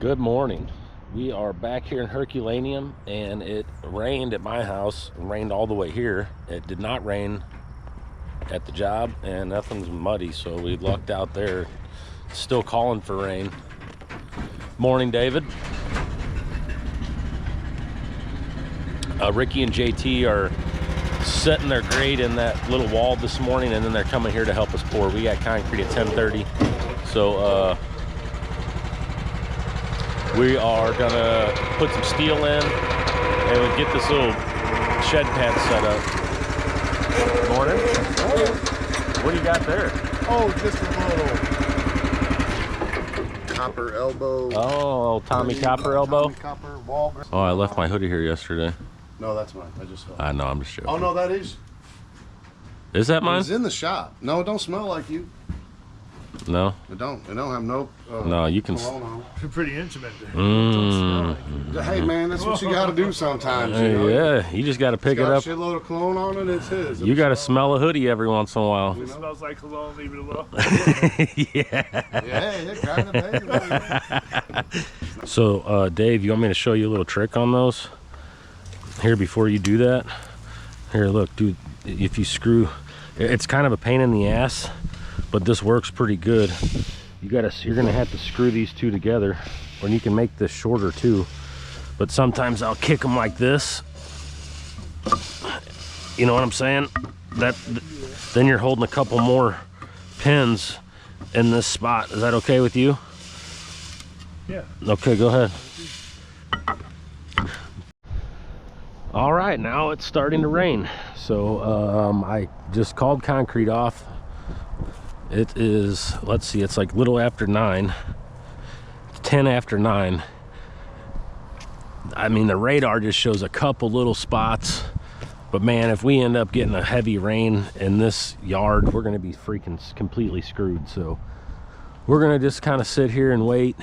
Good morning. We are back here in Herculaneum, and it rained at my house. It rained all the way here. It did not rain at the job, and nothing's muddy, so we lucked out there. Still calling for rain. Morning, David. Ricky and JT are setting their grade in that little wall this morning, and then they're coming here to help us pour. We got concrete at 10:30, so we are gonna put some steel in and we'll get this little shed pad set up. Morning. What do you got there? Oh, just a little copper elbow. Oh, Tommy Copper elbow. Tommy Copper wall. Oh, I left my hoodie here yesterday. No, that's mine. I just fell. I know, I'm just joking. Oh no, that is. Is that mine? It's in the shop. No, it don't smell like you. No. It don't. It don't have no. No, you can. You're pretty intimate there. Hey man, that's what you got to do sometimes. You know? Yeah, you just got to pick it up. Got a shitload of cologne on it. It's his. You got to smell a hoodie every once in a while. It smells like cologne, leave it alone. Yeah, kind of. So, Dave, you want me to show you a little trick on those? Here, before you do that. Here, look, dude. If you screw, it's kind of a pain in the ass, but this works pretty good. You're gonna have to screw these two together, or you can make this shorter too. But sometimes I'll kick them like this. You know what I'm saying? Then you're holding a couple more pins in this spot. Is that okay with you? Yeah. Okay, go ahead. All right, now it's starting to rain. So I just called concrete off. It is, let's see, it's like little after 9, 10 after 9. I mean, the radar just shows a couple little spots, but man, if we end up getting a heavy rain in this yard, we're gonna be freaking completely screwed. So we're gonna just kind of sit here and wait.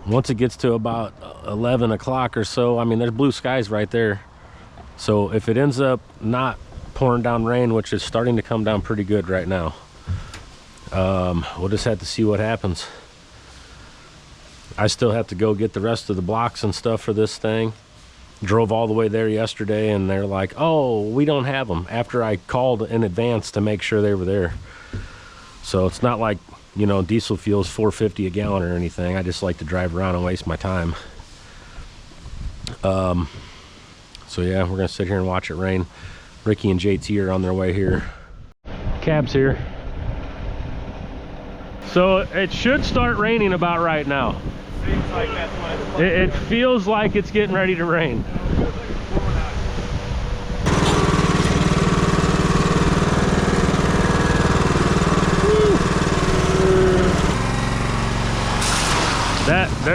Once it gets to about 11 o'clock or so, I mean, there's blue skies right there. So if it ends up not pouring down rain, which is starting to come down pretty good right now, we'll just have to see what happens. I still have to go get the rest of the blocks and stuff for this thing. Drove all the way there yesterday, and they're like, oh, we don't have them, after I called in advance to make sure they were there. So it's not like, you know, diesel fuel is $4.50 a gallon or anything. I just like to drive around and waste my time. So yeah, we're gonna sit here and watch it rain. Ricky and JT are on their way here. Cab's here. So it should start raining about right now. Seems like that's what It feels like it's getting ready to rain.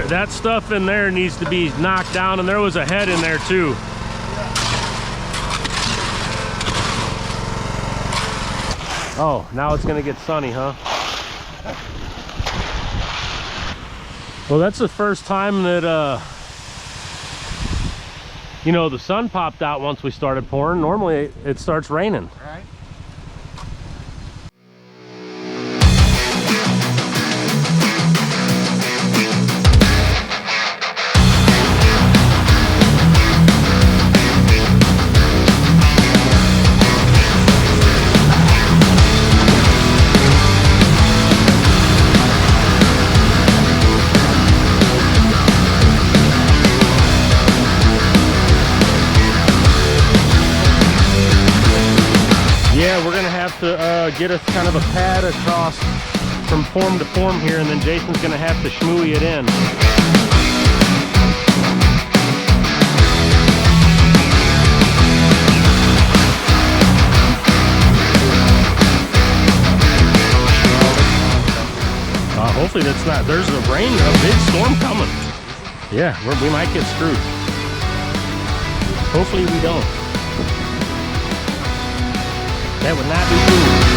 That stuff in there needs to be knocked down, and there was a head in there too. Oh, now it's gonna get sunny, huh? Well, that's the first time that you know, the sun popped out once we started pouring. Normally it starts raining. Right. Yeah, we're gonna have to get us kind of a pad across from form to form here, and then Jason's gonna have to schmooey it in. Hopefully that's not, there's a big storm coming. Yeah, we might get screwed. Hopefully we don't. That would not be cool.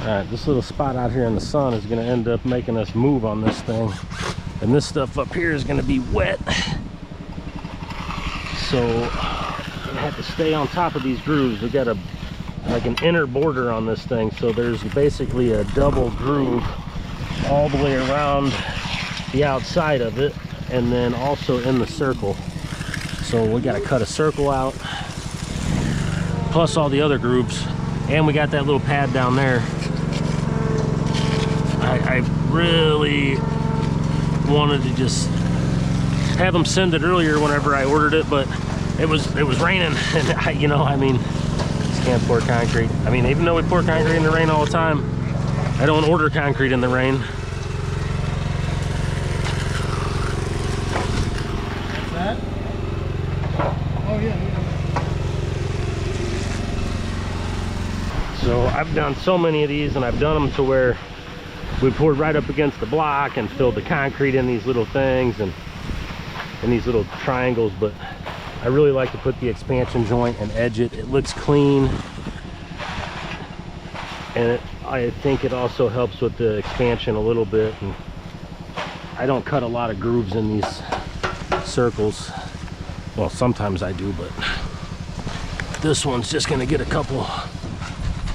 All right, this little spot out here in the sun is gonna end up making us move on this thing. And this stuff up here is gonna be wet. So I have to stay on top of these grooves. We got like an inner border on this thing. So there's basically a double groove all the way around the outside of it, and then also in the circle. So we got to cut a circle out, plus all the other grooves, and we got that little pad down there. I really wanted to just have them send it earlier whenever I ordered it, but it was raining, and I mean, just can't pour concrete. I mean, even though we pour concrete in the rain all the time, I don't order concrete in the rain. So I've done so many of these, and I've done them to where we poured right up against the block and filled the concrete in these little things and in these little triangles, but I really like to put the expansion joint and edge it. It looks clean, and I think it also helps with the expansion a little bit. And I don't cut a lot of grooves in these circles. Well, sometimes I do, but this one's just gonna get a couple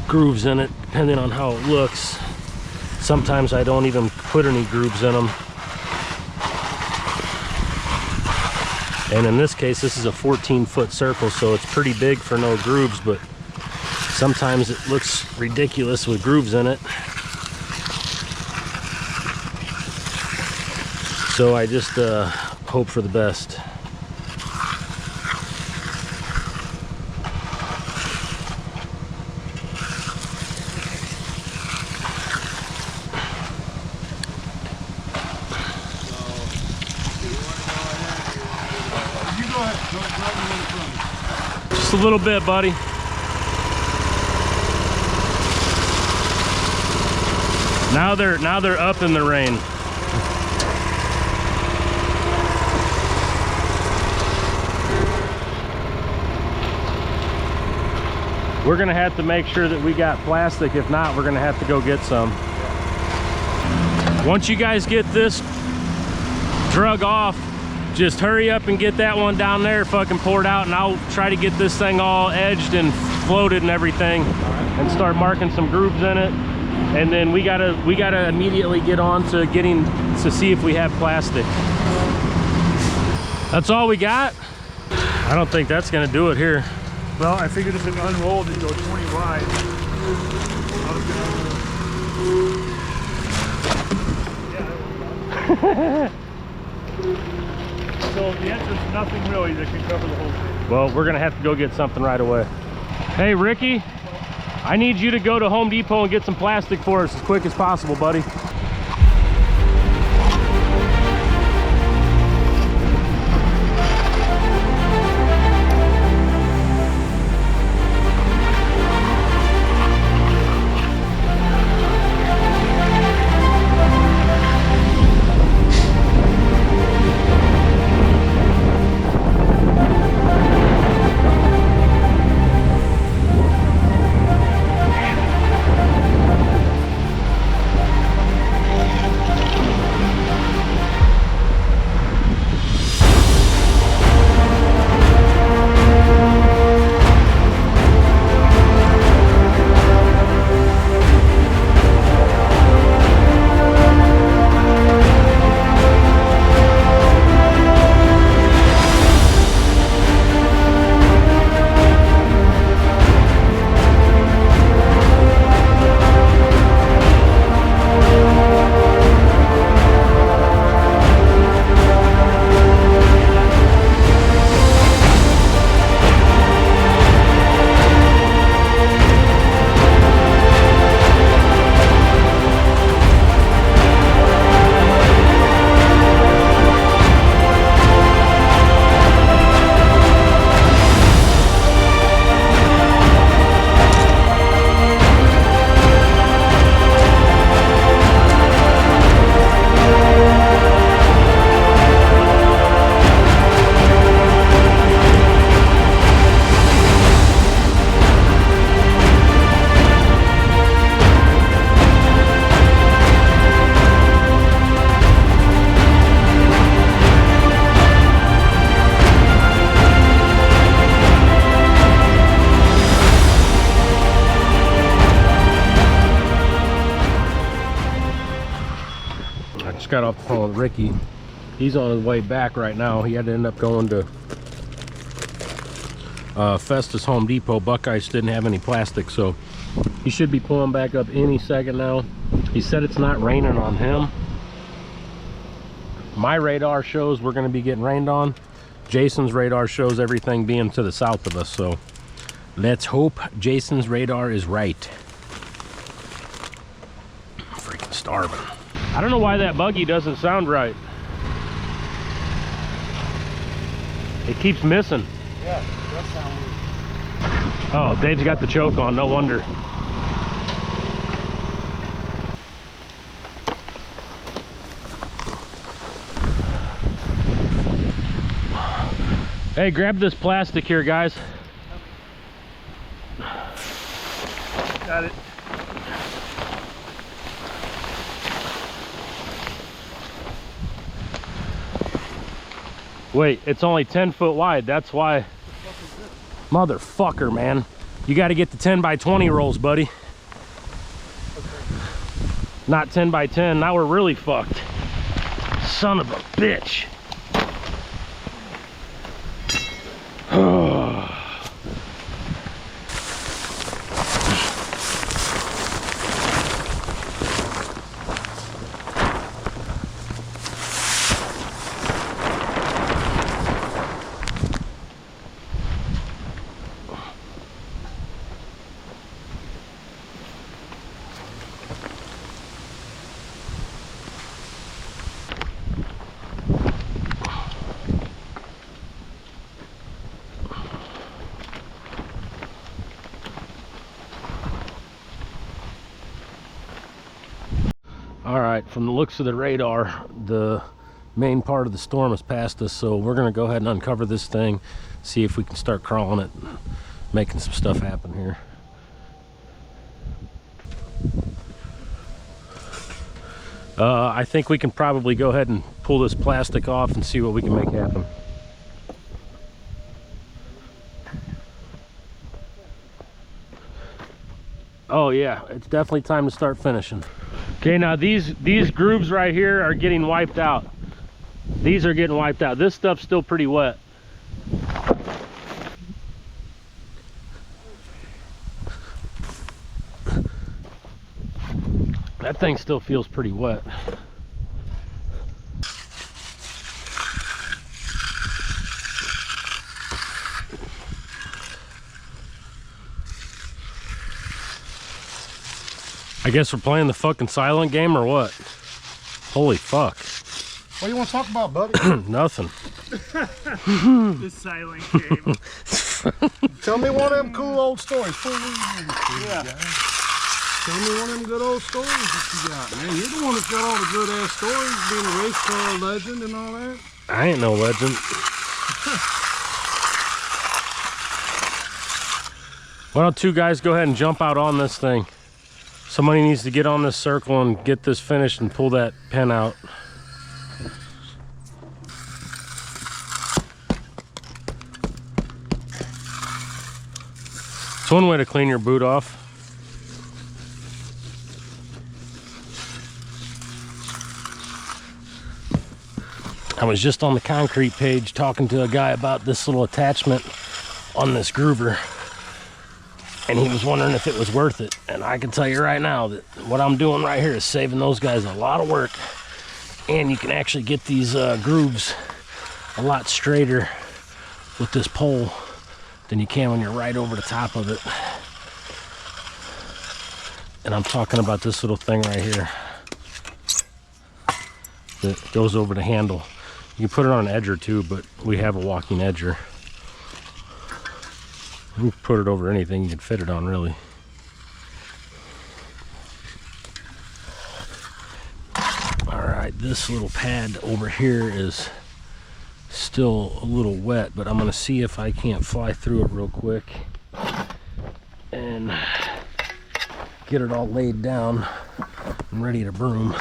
grooves in it depending on how it looks. Sometimes I don't even put any grooves in them. And in this case, this is a 14-foot circle, so it's pretty big for no grooves, but sometimes it looks ridiculous with grooves in it. So I just hope for the best. Just a little bit, buddy. Now they're up in the rain. We're gonna have to make sure that we got plastic. If not, we're gonna have to go get some. Once you guys get this drug off, just hurry up and get that one down there fucking poured out, and I'll try to get this thing all edged and floated and everything, and start marking some grooves in it. And then we gotta immediately get on to getting to see if we have plastic. That's all we got? I don't think that's gonna do it here. Well, I figured if it unrolled, it'd go 20 wide. Yeah, so the answer is nothing really that can cover the whole thing. Well, we're gonna have to go get something right away. Hey, Ricky, I need you to go to Home Depot and get some plastic for us as quick as possible, buddy. just got off the phone with Ricky. He's on his way back right now. He had to end up going to Festus Home Depot. Buckeyes didn't have any plastic, so he should be pulling back up any second now. He said it's not raining on him. My radar shows we're going to be getting rained on. Jason's radar shows everything being to the south of us, so let's hope Jason's radar is right. I'm freaking starving. I don't know why that buggy doesn't sound right. It keeps missing. Yeah, that sounds weird. Oh, Dave's got the choke on, no wonder. Hey, grab this plastic here, guys. Got it. Wait, it's only 10 foot wide. That's why. Motherfucker, man. You got to get the 10 by 20 rolls, buddy. Not 10 by 10. Now we're really fucked. Son of a bitch. All right, from the looks of the radar, the main part of the storm has passed us, so we're gonna go ahead and uncover this thing, see if we can start crawling it, making some stuff happen here. I think we can probably go ahead and pull this plastic off and see what we can make happen. Oh yeah, it's definitely time to start finishing. Okay, now these grooves right here are getting wiped out. These are getting wiped out. This stuff's still pretty wet. That thing still feels pretty wet. I guess we're playing the fucking silent game or what? Holy fuck. What do you want to talk about, buddy? Nothing. The silent game. Tell me one of them cool old stories. Yeah. Tell me one of them good old stories that you got, man. You're the one that's got all the good ass stories, being a race car legend and all that. I ain't no legend. Why don't two guys go ahead and jump out on this thing? Somebody needs to get on this circle and get this finished and pull that pin out. It's one way to clean your boot off. I was just on the concrete page talking to a guy about this little attachment on this groover, and he was wondering if it was worth it. And I can tell you right now that what I'm doing right here is saving those guys a lot of work, and you can actually get these grooves a lot straighter with this pole than you can when you're right over the top of it. And I'm talking about this little thing right here that goes over the handle. You can put it on an edger too, but we have a walking edger. You can put it over anything you can fit it on, really. All right, this little pad over here is still a little wet, but I'm gonna see if I can't fly through it real quick and get it all laid down and ready to broom.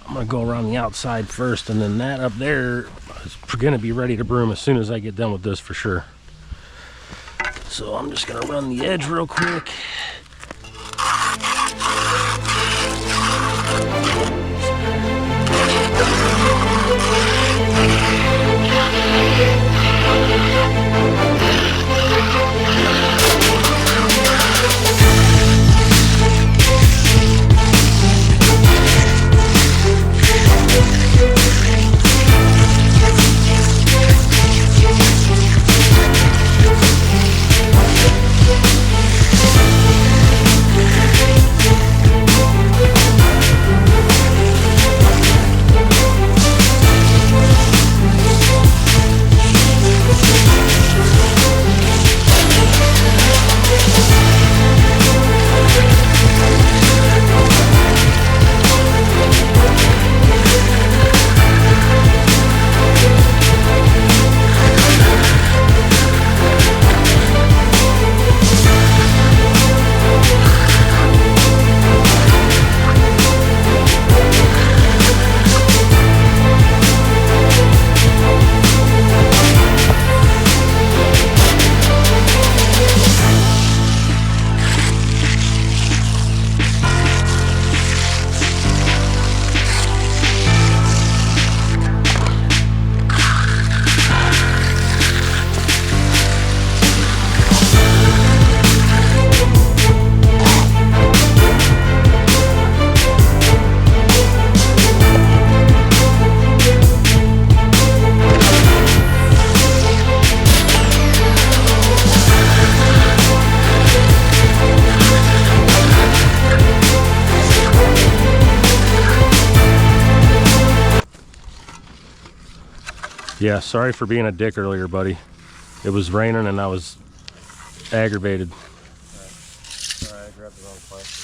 I'm gonna go around the outside first, and then that up there is gonna be ready to broom as soon as I get done with this for sure. So I'm just gonna run the edge real quick. Yeah, sorry for being a dick earlier, buddy. It was raining and I was aggravated. Alright, I grabbed the wrong plastic.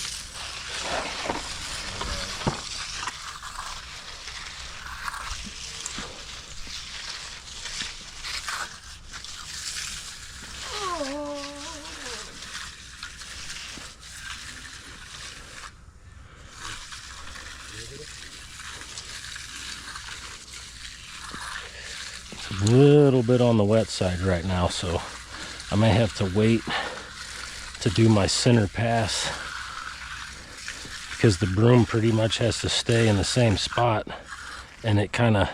A little bit on the wet side right now, so I may have to wait to do my center pass because the broom pretty much has to stay in the same spot, and it kind of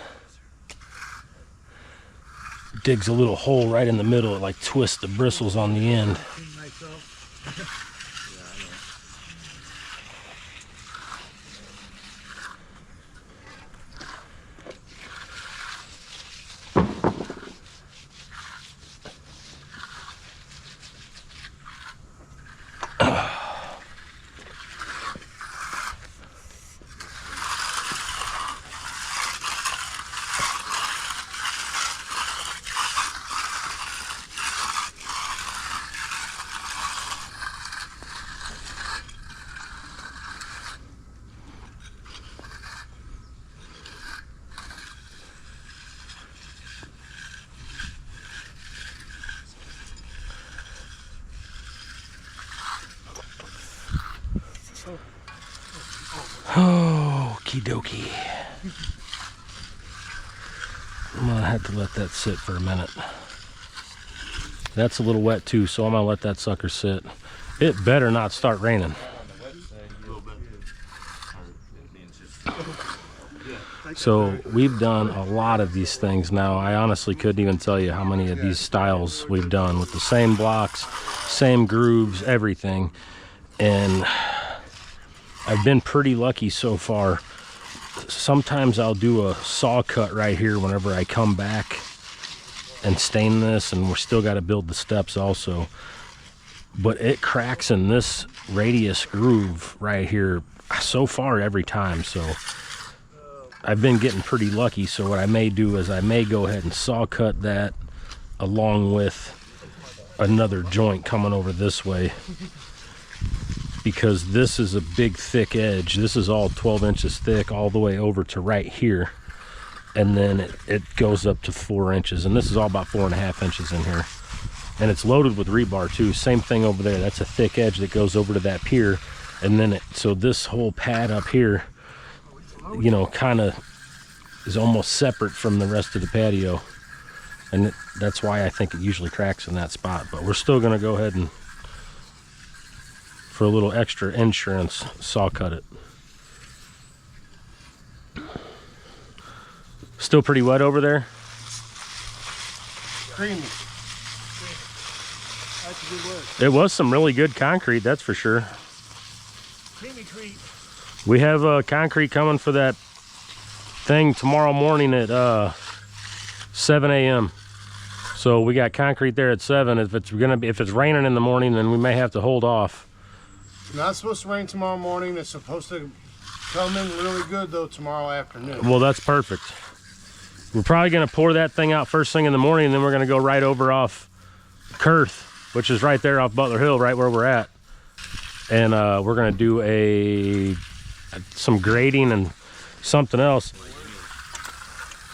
digs a little hole right in the middle. It like twists the bristles on the end. Okie dokie. I'm gonna have to let that sit for a minute. That's a little wet too, so I'm gonna let that sucker sit. It better not start raining. So we've done a lot of these things now. I honestly couldn't even tell you how many of these styles we've done with the same blocks, same grooves, everything. And I've been pretty lucky so far. Sometimes I'll do a saw cut right here whenever I come back and stain this, and we're still got to build the steps also. But it cracks in this radius groove right here so far every time. So I've been getting pretty lucky. So what I may do is I may go ahead and saw cut that along with another joint coming over this way, because this is a big thick edge. This is all 12 inches thick all the way over to right here, and then it goes up to 4 inches, and this is all about 4.5 inches in here, and it's loaded with rebar too. Same thing over there. That's a thick edge that goes over to that pier, and then so this whole pad up here, you know, kind of is almost separate from the rest of the patio, and that's why I think it usually cracks in that spot. But we're still going to go ahead and, for a little extra insurance, saw cut it. Still pretty wet over there? Creamy. That's a good word. It was some really good concrete, that's for sure. Creamy creek. We have concrete coming for that thing tomorrow morning at 7 a.m. So we got concrete there at 7. If it's raining in the morning, then we may have to hold off. It's not supposed to rain tomorrow morning. It's supposed to come in really good though tomorrow afternoon. Well, that's perfect. We're probably going to pour that thing out first thing in the morning, and then we're going to go right over off Kurth, which is right there off Butler Hill, right where we're at. And we're going to do some grading and something else.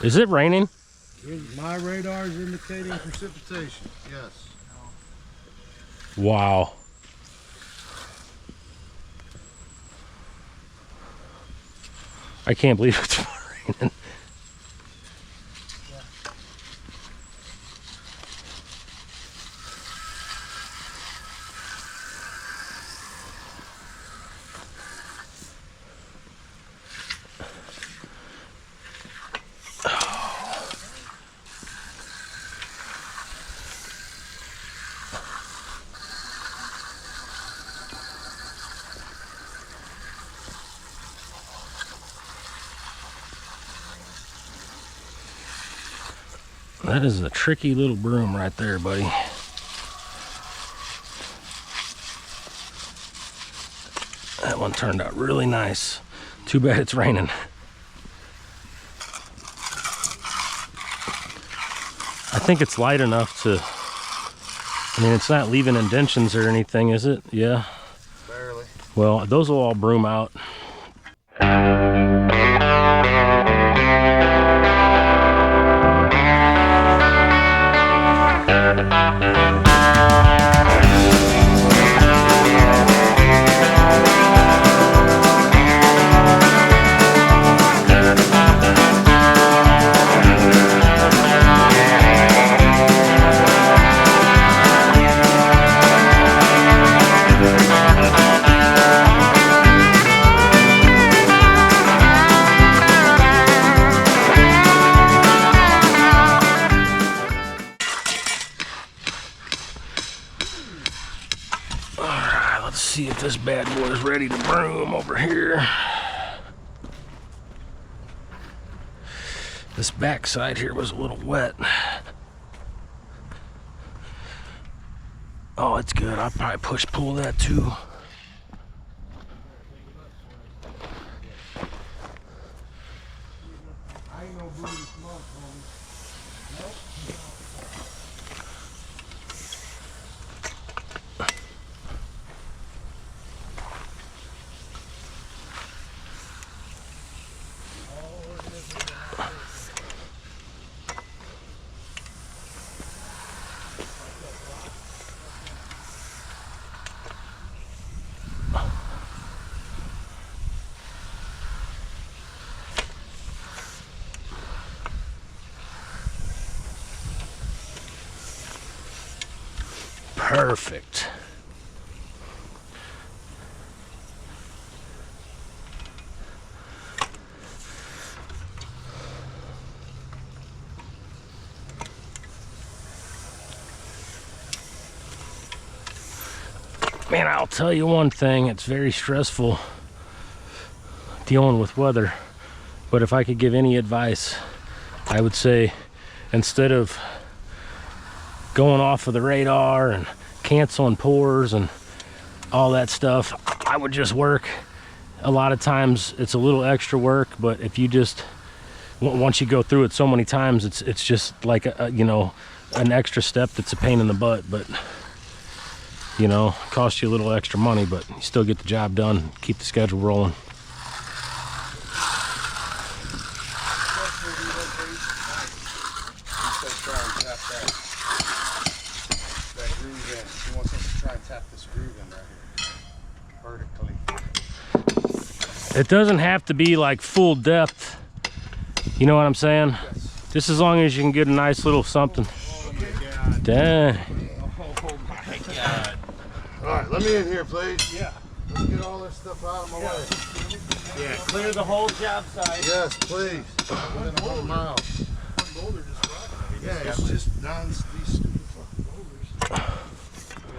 Is it raining? My radar is indicating precipitation. Yes. Wow. I can't believe it's raining. That is a tricky little broom right there, buddy. That one turned out really nice. Too bad it's raining. think it's light enough to, I mean, it's not leaving indentions or anything, is it? Yeah. Barely. Well, those will all broom out. Let's see if this bad boy is ready to broom over here. This backside here was a little wet. Oh, it's good. I'll probably pull that too. Perfect. Man, I'll tell you one thing, it's very stressful dealing with weather, but if I could give any advice, I would say instead of going off of the radar and canceling pours and all that stuff, I would just work. A lot of times it's a little extra work, but if you just, once you go through it so many times, it's just like you know, an extra step that's a pain in the butt, but you know, cost you a little extra money, but you still get the job done, keep the schedule rolling. It doesn't have to be like full depth, you know what I'm saying? Yes. Just as long as you can get a nice little something. Oh my God. Dang. Oh my God. All right, let me in here, please. Yeah. Let's get all this stuff out of my way. Yeah, clear the whole job site. Yes, please. Within 100 miles. One boulder just rocked. Yeah, it's just these stupid fucking boulders.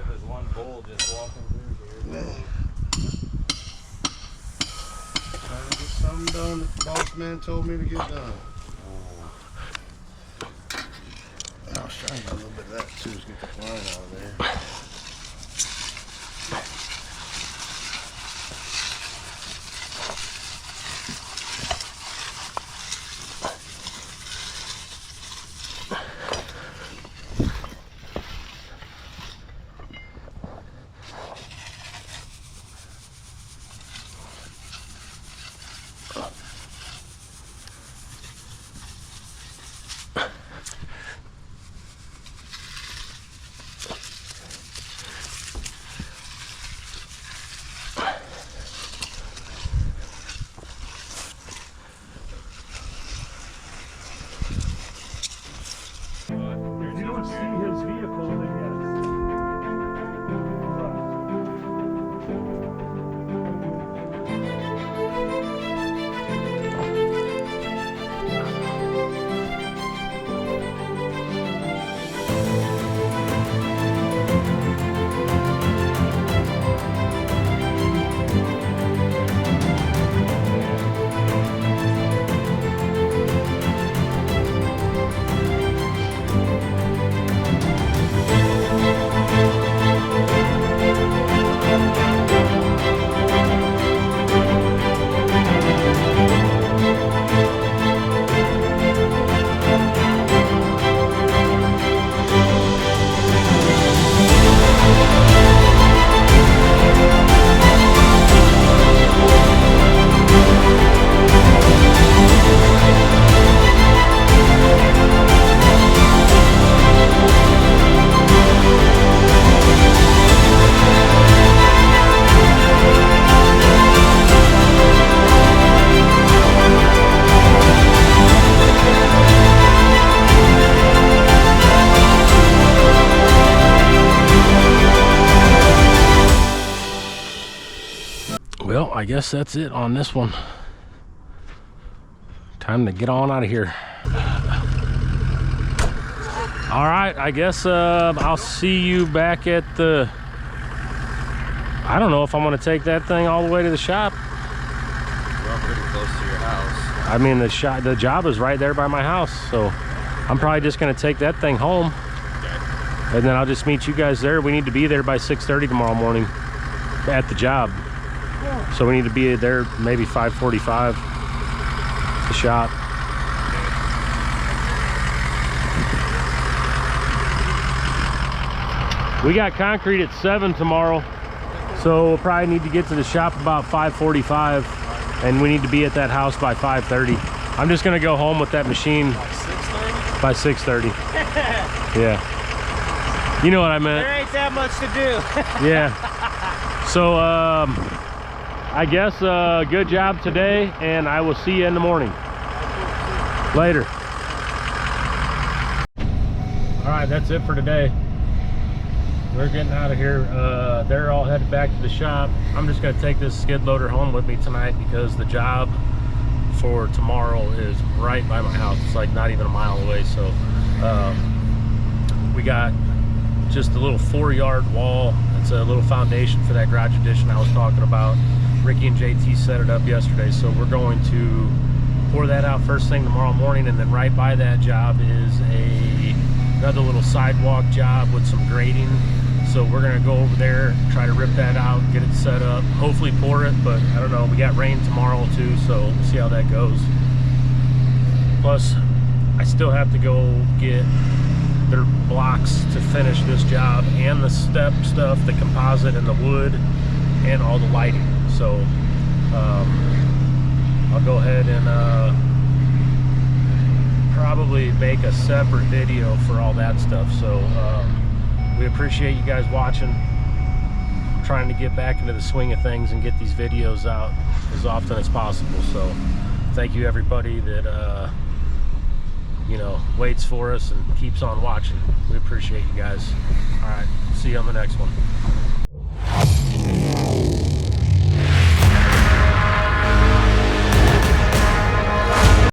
There's one bull just walking through here. Trying to get something done that the boss man told me to get done. I was trying to do a little bit of that too, is get the flying out of there. Well, I guess that's it on this one. Time to get on out of here. All right, I guess I'll see you back at the, I don't know if I'm gonna take that thing all the way to the shop. Well, pretty close to your house. I mean, the job is right there by my house, so I'm probably just gonna take that thing home. Okay. And then I'll just meet you guys there. We need to be there by 6:30 tomorrow morning at the job. So we need to be there maybe 5:45 at the shop. We got concrete at 7 tomorrow, so we'll probably need to get to the shop about 5:45, and we need to be at that house by 5:30. I'm just gonna go home with that machine by 6:30. Yeah, you know what I meant. There ain't that much to do. Yeah. So I guess good job today, and I will see you in the morning. Later. All right, that's it for today. We're getting out of here. They're all headed back to the shop. I'm just gonna take this skid loader home with me tonight because the job for tomorrow is right by my house. It's like not even a mile away. So we got just a little 4-yard wall. It's a little foundation for that garage addition I was talking about. Ricky and JT set it up yesterday, so we're going to pour that out first thing tomorrow morning, and then right by that job is another little sidewalk job with some grading. So we're gonna go over there, try to rip that out, get it set up, hopefully pour it, but I don't know. We got rain tomorrow too, so we'll see how that goes. Plus, I still have to go get their blocks to finish this job, and the step stuff, the composite and the wood, and all the lighting. So I'll go ahead and probably make a separate video for all that stuff. So we appreciate you guys watching. I'm trying to get back into the swing of things and get these videos out as often as possible. So thank you everybody that you know, waits for us and keeps on watching. We appreciate you guys. All right, see you on the next one.